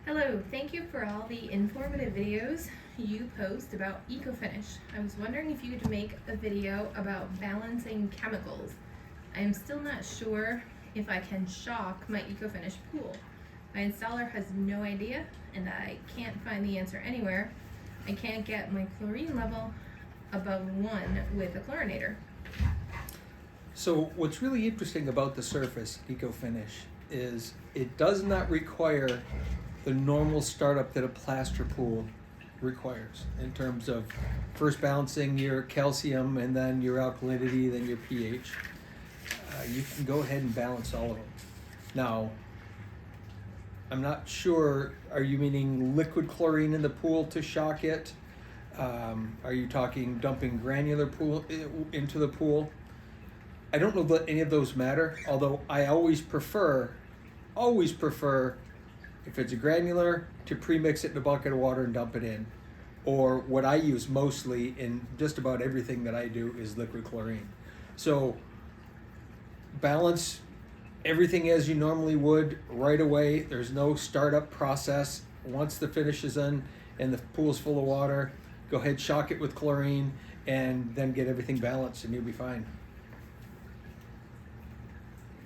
Hello, thank you for all the informative videos you post about ecoFinish. I was wondering if you could make a video about balancing chemicals. I am still not sure if I can shock my ecoFinish pool. My installer has no idea and I can't find the answer anywhere. I can't get my chlorine level above 1 with a chlorinator. So what's really interesting about the surface ecoFinish is it does not require the normal startup that a plaster pool requires in terms of first balancing your calcium and then your alkalinity, then your pH. You can go ahead and balance all of them. Now, I'm not sure, are you meaning liquid chlorine in the pool to shock it? Are you talking dumping granular pool into the pool? I don't know that any of those matter, although I always prefer, if it's a granular, to pre-mix it in a bucket of water and dump it in. Or what I use mostly in just about everything that I do is liquid chlorine. So balance everything as you normally would right away. There's no startup process. Once the finish is in and the pool's full of water, go ahead, shock it with chlorine, and then get everything balanced and you'll be fine.